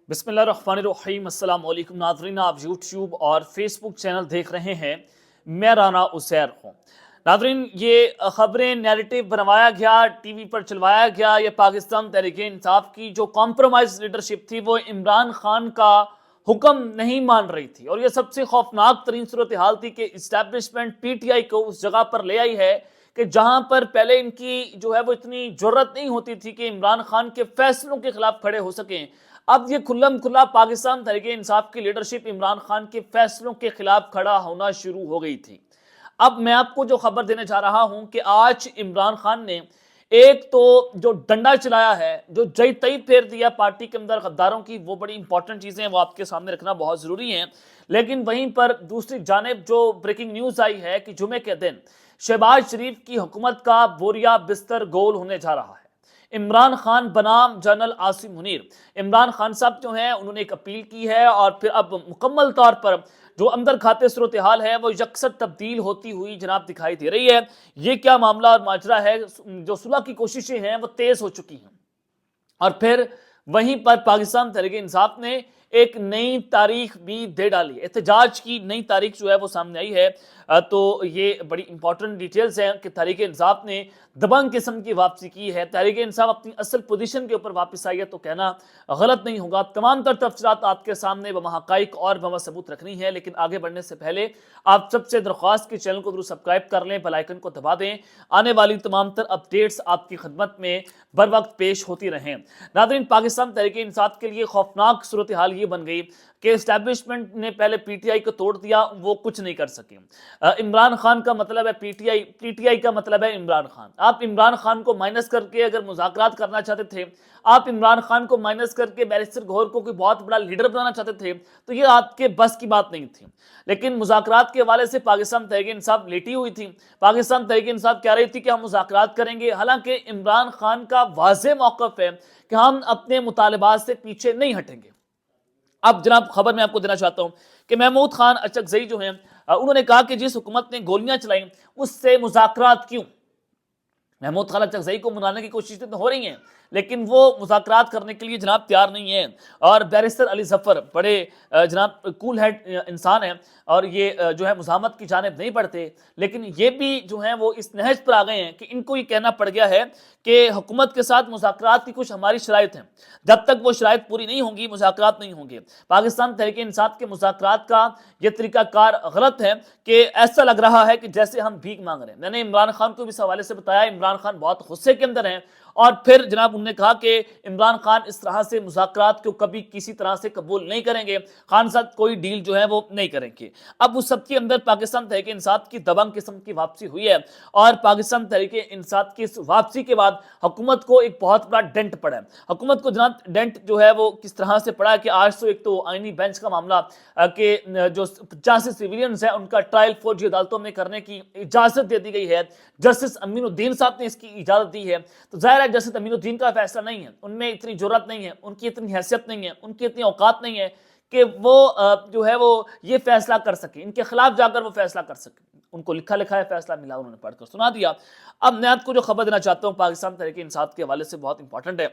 بسم اللہ الرحمن الرحیم۔ السلام علیکم ناظرین، آپ یوٹیوب اور فیس بک چینل دیکھ رہے ہیں، میں رانا عزیر ہوں۔ ناظرین، یہ خبریں نیریٹو بنوایا گیا، ٹی وی پر چلوایا گیا، یہ پاکستان تحریک انصاف کی جو کمپرومائز لیڈرشپ تھی وہ عمران خان کا حکم نہیں مان رہی تھی، اور یہ سب سے خوفناک ترین صورتحال تھی کہ اسٹیبلشمنٹ پی ٹی آئی کو اس جگہ پر لے آئی ہے کہ جہاں پر پہلے ان کی جو ہے وہ اتنی جرت نہیں ہوتی تھی کہ عمران خان کے فیصلوں کے خلاف کھڑے ہو سکیں۔ اب یہ کھلم کھلا پاکستان تحریک انصاف کی لیڈرشپ عمران خان کے فیصلوں کے خلاف کھڑا ہونا شروع ہو گئی تھی۔ اب میں آپ کو جو خبر دینے جا رہا ہوں کہ آج عمران خان نے ایک تو جو ڈنڈا چلایا ہے، جو جئی تئی پھیر دیا پارٹی کے اندر غداروں کی، وہ بڑی امپورٹنٹ چیزیں ہیں، وہ آپ کے سامنے رکھنا بہت ضروری ہیں۔ لیکن وہیں پر دوسری جانب جو بریکنگ نیوز آئی ہے کہ جمعے کے دن شہباز شریف کی حکومت کا بوریا بستر گول ہونے جا رہا ہے۔ عمران خان بنام جنرل عاصم منیر، عمران خان صاحب جو ہیں انہوں نے ایک اپیل کی ہے، اور پھر اب مکمل طور پر جو اندر کھاتے صورتحال ہے وہ یکسر تبدیل ہوتی ہوئی جناب دکھائی دے رہی ہے۔ یہ کیا معاملہ اور ماجرا ہے؟ جو صلح کی کوششیں ہیں وہ تیز ہو چکی ہیں، اور پھر وہیں پر پاکستان تحریک انصاف نے ایک نئی تاریخ بھی دے ڈالی، احتجاج کی نئی تاریخ جو ہے وہ سامنے آئی ہے۔ تو یہ بڑی امپورٹنٹ ڈیٹیلز ہیں کہ تحریک انصاف نے دبنگ قسم کی واپسی کی ہے، تحریک انصاف اپنی اصل پوزیشن کے اوپر واپس آئی ہے، تو کہنا غلط نہیں ہوگا۔ تمام تر تفصیلات آپ کے سامنے بحقائق اور بثبوت رکھنی ہے، لیکن آگے بڑھنے سے پہلے آپ سب سے درخواست کہ چینل کو ضرور سبسکرائب کر لیں، بیل آئیکن کو دبا دیں، آنے والی تمام تر اپڈیٹس آپ کی خدمت میں بر وقت پیش ہوتی رہیں۔ ناظرین، پاکستان تحریک انصاف کے لیے خوفناک صورتحال یہ بن گئی کہ اسٹیبلشمنٹ نے پہلے پی ٹی آئی کو توڑ دیا، وہ کچھ نہیں کر سکے۔ عمران خان کا مطلب ہے پی ٹی آئی کا مطلب ہے عمران خان۔ آپ عمران خان کو مائنس کر کے اگر مذاکرات کرنا چاہتے تھے، آپ عمران خان کو مائنس کر کے بیرسٹر گوہر کو کوئی بہت بڑا لیڈر بنانا چاہتے تھے، تو یہ آپ کے بس کی بات نہیں تھی۔ لیکن مذاکرات کے حوالے سے پاکستان تحریک انصاف لیٹی ہوئی تھی، پاکستان تحریک انصاف کہہ رہی تھی کہ ہم مذاکرات کریں گے، حالانکہ عمران خان کا واضح موقف ہے کہ ہم اپنے مطالبات سے پیچھے نہیں ہٹیں گے۔ اب جناب خبر میں آپ کو دینا چاہتا ہوں کہ محمود خان اچکزئی جو ہیں، انہوں نے کہا کہ جس حکومت نے گولیاں چلائیں اس سے مذاکرات کیوں؟ محمود خان اچکزئی کو منانے کی کوششیں تو ہو رہی ہیں، لیکن وہ مذاکرات کرنے کے لیے جناب تیار نہیں ہیں۔ اور بیرسٹر علی ظفر بڑے جناب کول ہیڈ انسان ہیں، اور یہ جو ہے مزاحمت کی جانب نہیں بڑھتے، لیکن یہ بھی جو ہیں وہ اس نہج پر آ گئے ہیں کہ ان کو یہ کہنا پڑ گیا ہے کہ حکومت کے ساتھ مذاکرات کی کچھ ہماری شرائط ہیں، جب تک وہ شرائط پوری نہیں ہوں گی مذاکرات نہیں ہوں گے۔ پاکستان تحریک انصاف کے مذاکرات کا یہ طریقہ کار غلط ہے کہ ایسا لگ رہا ہے کہ جیسے ہم بھیک مانگ رہے ہیں۔ میں نے عمران خان کو بھی اس حوالے سے بتایا، عمران خان بہت غصے کے اندر ہیں، اور پھر جناب انہوں نے کہا کہ عمران خان اس طرح سے مذاکرات کو کبھی کسی طرح سے قبول نہیں کریں گے، خان صاحب کوئی ڈیل جو ہے وہ نہیں کریں گے۔ اب اس سب کے اندر پاکستان تحریک انصاف کی دبنگ قسم کی واپسی ہوئی ہے، اور پاکستان تحریک انصاف کی اس واپسی کے بعد حکومت کو ایک بہت بڑا ڈنٹ پڑا ہے۔ حکومت کو جناب ڈنٹ جو ہے وہ کس طرح سے پڑا ہے کہ آج تو ایک تو آئینی بینچ کا معاملہ کہ جو 85 سیویلینز ہیں ان کا ٹرائل فوجی عدالتوں میں کرنے کی اجازت دے دی گئی ہے، جسٹس امین الدین صاحب نے اس کی اجازت دی ہے، تو ظاہر ہے جسٹس امین الدین کا فیصلہ نہیں ہے، ان میں اتنی جرات نہیں ہے، ان کی اتنی حیثیت نہیں ہے، ان کی اتنی اوقات نہیں ہے کہ وہ جو ہے وہ یہ فیصلہ کر سکیں، ان کے خلاف جا کر وہ فیصلہ کر سکیں۔ ان کو لکھا لکھا ہے فیصلہ ملا، انہوں نے پڑھ کر سنا دیا۔ اب میں آپ کو جو خبر دینا چاہتا ہوں پاکستان تحریک انصاف کے حوالے سے بہت امپورٹنٹ ہے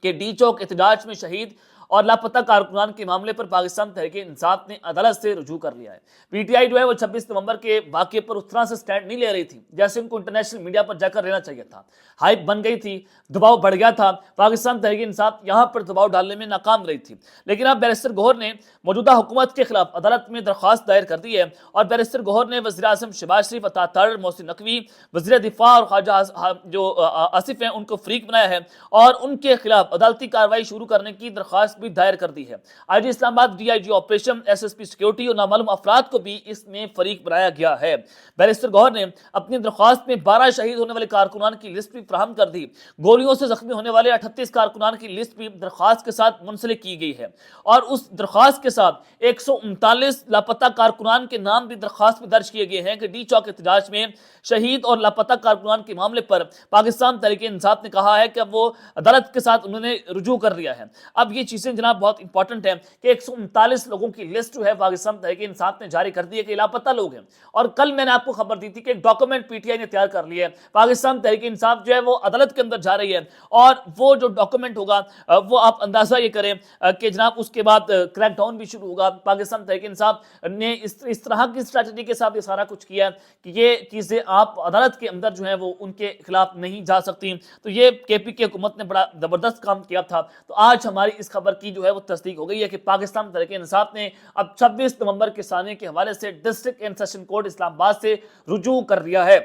کہ ڈی چوک احتجاج میں شہید اور لاپتہ کارکنان کے معاملے پر پاکستان تحریک انصاف نے عدالت سے رجوع کر لیا ہے۔ پی ٹی آئی جو ہے وہ 26 نومبر کے واقعے پر اس طرح سے سٹینڈ نہیں لے رہی تھی جیسے ان کو انٹرنیشنل میڈیا پر جا کر لینا چاہیے تھا۔ ہائپ بن گئی تھی، دباؤ بڑھ گیا تھا، پاکستان تحریک انصاف یہاں پر دباؤ ڈالنے میں ناکام رہی تھی۔ لیکن اب بیرسٹر گوہر نے موجودہ حکومت کے خلاف عدالت میں درخواست دائر کر دی ہے، اور بیرسٹر گوہر نے وزیر اعظم شہباز شریف، عطا طاہر، محسن نقوی، وزیر دفاع اور خواجہ جو آصف ہیں ان کو فریق بنایا ہے، اور ان کے خلاف عدالتی کارروائی شروع کرنے کی درخواست بھی دائر کر دی ہے۔ آئی G Islamabad, D I G operation, S S P security اور نامعلوم افراد کو بھی اس میں فریق بنایا گیا ہے۔ بیرسٹر گوہر نے اپنی درخواست میں 12 شہید ہونے والے کارکنان کی لسٹ بھی فراہم کر دی، گولیوں سے زخمی ہونے والے 38 کارکنان کی لسٹ بھی درخواست کے ساتھ منسلک کی گئی ہے، اور اس درخواست کے ساتھ 139 لاپتہ کارکنان کے نام بھی درخواست میں درج کیے گئے ہیں کہ ڈی چوک احتجاج میں شہید اور لاپتہ کارکنان کے معاملے پر پاکستان تحریک انصاف نے کہا ہے کہ اب وہ عدالت کے ساتھ انہوں نے رجوع کر لیا ہے۔ اب یہ چیزیں पोजीशन जनाब बहुत इंपॉर्टेंट है कि 139 लोगों की लिस्ट जो है पाकिस्तान तहरीक इंसाफ ने जारी कर दी है कि लापता लोग हैं। और कल मैंने आपको खबर दी थी कि एक डॉक्यूमेंट पीटीआई ने तैयार कर लिया है। पाकिस्तान तहरीक इंसाफ जो है वो अदालत के अंदर जा रही है और वो जो डॉक्यूमेंट होगा वो आप अंदाजा ये करें कि जनाब उसके बाद क्रैकडाउन भी शुरू होगा। पाकिस्तान तहरीक इंसाफ ने इस तरह की स्ट्रैटेजी के साथ ये सारा कुछ किया है कि ये चीजें आप अदालत के अंदर जो है वो उनके खिलाफ नहीं जा सकती। तो ये केपी की हुकूमत ने बड़ा जबरदस्त काम किया था। तो आज हमारी इस खबर की जो है वो तस्दीक हो गई है कि पाकिस्तान तहरीक इंसाफ ने अब 26 नवंबर के साने के हवाले से district and session court Islamabad से रुजू कर लिया है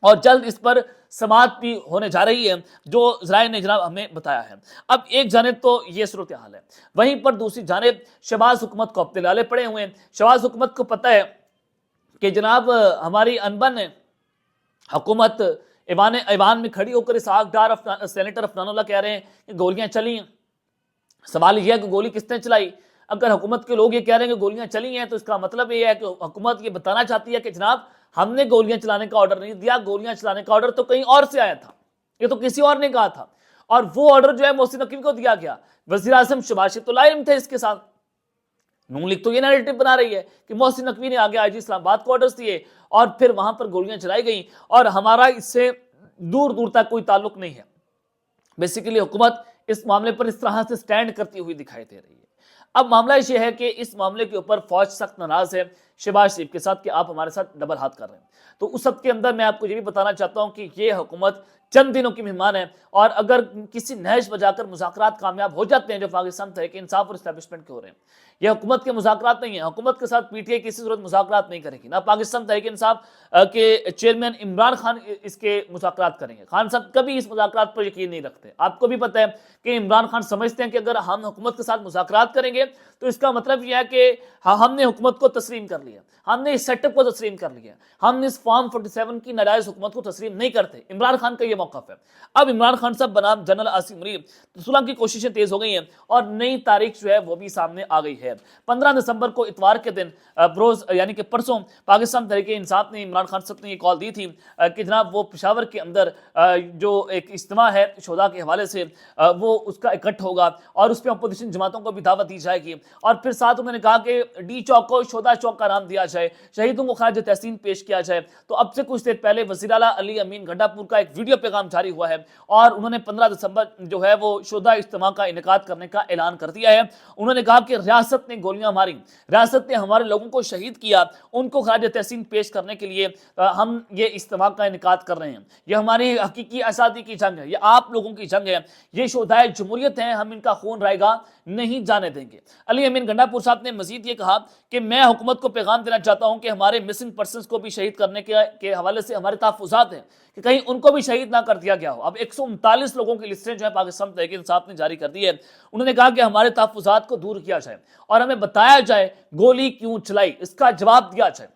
और जल्द इस पर समाअत भी होने जा रही है, जो ज़राए ने जनाब हमें बताया है। अब एक जानिब तो ये सूरत हाल है, वहीं पर दूसरी जानिब शहबाज हुकूमत को अपने लाले पड़े हुए हैं। शहबाज हुकूमत को पता है कि जनाब हमारी अनबन हुकूमत ईवान में खड़ी होकर इसहाकडार सेनेटर अफनानुल्लाह कह रहे हैं कि गोलियां चली हैं। सवाल यह है कि गोली किसने चलाई? अगर हुकूमत के लोग ये कह रहे हैं कि गोलियां चली हैं तो इसका मतलब ये है कि हुकूमत ये बताना चाहती है कि जनाब हमने गोलियां चलाने का ऑर्डर नहीं दिया, गोलियां चलाने का ऑर्डर तो कहीं और से आया था, ये तो किसी और ने कहा था। और वो ऑर्डर जो है मोहसिन नकवी को दिया गया। वज़ीर आज़म शहबाज शरीफ तो लाइम थे इसके साथ। नून लीग तो ये नैरेटिव बना रही है कि मोहसिन नकवी ने आगे आईजी इस्लामाबाद को ऑर्डर्स दिए और फिर वहां पर गोलियां चलाई गई और हमारा इससे दूर दूर तक कोई ताल्लुक नहीं है। बेसिकली हुकूमत इस मामले पर इस तरह से स्टैंड करती हुई दिखाई दे रही है। अब मामला ये है कि इस मामले के ऊपर फौज सख्त नाराज है शहबाज शरीफ के साथ कि आप हमारे साथ डबल हाथ कर रहे हैं। तो उस सब के अंदर मैं आपको ये भी बताना चाहता हूं कि ये हुकूमत चंद दिनों की मेहमान है और अगर किसी नहज बजाकर मुज़ाकरात कामयाब हो जाते हैं जो पाकिस्तान तहरीक इंसाफ और इस्टेब्लिशमेंट के हो रहे हैं, यह हुकूमत के मुज़ाकरात नहीं है। हुकूमत के साथ पीटीआई किसी सूरत मुज़ाकरात नहीं करेगी, ना पाकिस्तान तहरीक इंसाफ के चेयरमैन इमरान खान इसके मुज़ाकरात करेंगे। खान साहब कभी इस मुज़ाकरात पर यकीन नहीं रखते। आपको भी पता है कि इमरान खान समझते हैं कि अगर हम हुकूमत के साथ मुज़ाकरात करेंगे तो इसका मतलब यह है कि हमने हुकूमत को तस्लीम कर लिया, हमने इस सेटअप को तस्लीम कर लिया, हम इस फॉर्म 47 की नाजायज हुकूमत को तस्लीम नहीं करते। इमरान खान का यह मौक़िफ़ है। अब इमरान खान साहब बनाम जनरल आसिम मुनीर सुलह की कोशिशें तेज हो गई हैं और नई तारीख जो है वो भी सामने आ गई है। 15 दिसंबर को इतवार के दिन बरोज यानी कि परसों पाकिस्तान तहरीक इंसाफ ने इमरान खान साहब ने ये कॉल दी थी कि जनाब वो पेशावर के अंदर जो एक इज्तिमा है शोधा के हवाले से वो उसका इकट्ठ होगा और उस पर अपोजिशन जमातों को भी दावत दी जाएगी। और फिर साथ उन्होंने कहा कि डी चौक को शोधा चौक का नाम दिया जाए, शहीदों को खराज तहसीन पेश किया जाए। तो अब से कुछ देर पहले वज़ीर आला अली अमीन गंडापुर का एक वीडियो पैगाम जारी हुआ है और उन्होंने 15 दिसंबर जो है वो शोधा इज्तिमा का इनेकाद करने का ऐलान कर दिया है। उन्होंने कहा कि रियासत ने गोलियां मारी, रियासत ने हमारे लोगों को शहीद किया, उनको खराज तहसीन पेश करने के लिए हम ये इज्तिमा का इनेकाद कर रहे हैं। ये हमारी हकीकी आज़ादी की जंग है, ये आप लोगों की जंग है, ये शोधाए जमहूरियत है, हम इनका खून रायगा नहीं जाने देंगे। अली अमीन गंडापुर साहब ने मजीद ये कहा कि मैं हुकूमत को पैगाम देना चाहता हूं कि हमारे मिसिंग पर्सनस को भी शहीद करने के हवाले से हमारे तहफ़्फ़ुज़ात हैं कि कहीं उनको भी शहीद ना कर दिया गया हो। अब 139 लोगों की लिस्टें जो है पाकिस्तान तहरीक इंसाफ ने जारी कर दी है। उन्होंने कहा कि हमारे तहफ़्फ़ुज़ात को दूर किया जाए और हमें बताया जाए गोली क्यों चलाई, इसका जवाब दिया जाए।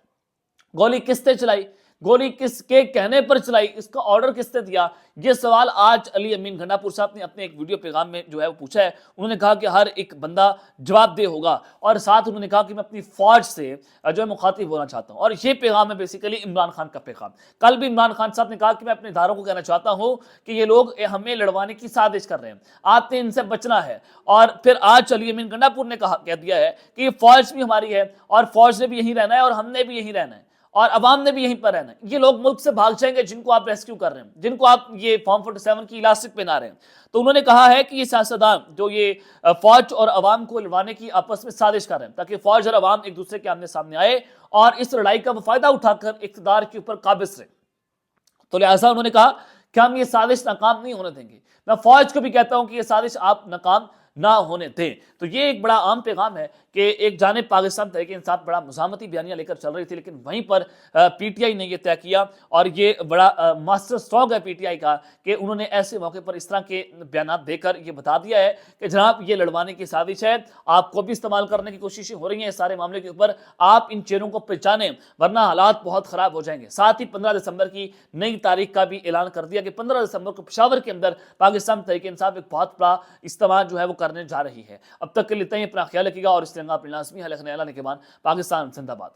गोली किसने चलाई, गोली किसके कहने पर चलाई, इसका ऑर्डर किसने दिया, ये सवाल आज अली अमीन गंडापुर साहब ने अपने एक वीडियो पैगाम में जो है वो पूछा है। उन्होंने कहा कि हर एक बंदा जवाबदेह होगा और साथ उन्होंने कहा कि मैं अपनी फौज से जो है मुखातिब होना चाहता हूं और ये पैगाम है बेसिकली इमरान खान का पैगाम। कल भी इमरान खान साहब ने कहा कि मैं अपने इदारों को कहना चाहता हूं कि ये लोग हमें लड़वाने की साजिश कर रहे हैं, आपने इनसे बचना है। और फिर आज अली अमीन गंडापुर ने कह दिया है कि ये फौज भी हमारी है और फौज ने भी यहीं रहना है और हमने भी यहीं रहना है और अवाम ने भी यहीं पर रहना है। ये लोग मुल्क से भाग जाएंगे जिनको आप रेस्क्यू कर रहे हैं, जिनको आप ये फॉर्म 47 की इलास्टिक पहना रहे हैं। तो उन्होंने कहा है कि ये सियासतदान जो ये फौज और अवाम को लड़वाने की आपस में साजिश कर रहे हैं ताकि फौज और अवाम एक दूसरे के आमने सामने आए और इस लड़ाई का वो फायदा उठाकर इक़्तिदार के ऊपर काबिज रहे। तो लिहाजा उन्होंने कहा कि हम ये साजिश नाकाम नहीं होने देंगे। मैं फौज को भी कहता हूं कि ये साजिश आप नाकाम ना होने दें। तो ये एक बड़ा आम पैगाम है कि एक जानिब पाकिस्तान तहरीक इंसाफ बड़ा मुज़ाहमती बयानियां लेकर चल रही थी, लेकिन वहीं पर पीटीआई ने ये तय किया और ये बड़ा मास्टर स्ट्रोक है पीटीआई का कि उन्होंने ऐसे मौके पर इस तरह के बयान देकर ये बता दिया है कि जनाब ये लड़वाने की साजिश है, आपको भी इस्तेमाल करने की कोशिशें हो रही हैं इस सारे मामले के ऊपर, आप इन चेहरों को पहचानें वरना हालात बहुत ख़राब हो जाएंगे। साथ ही 15 दिसंबर की नई तारीख का भी ऐलान कर दिया कि 15 दिसंबर को पेशावर के अंदर पाकिस्तान तहरीक इंसाफ एक बहुत बड़ा इज्तिमा जो है वो करने जा रही है। अब तक के लिए इतना ही, अपना ख्याल रखिएगा और इस तरह अपने लाज़मी हाल रखने के बाद पाकिस्तान जिंदाबाद।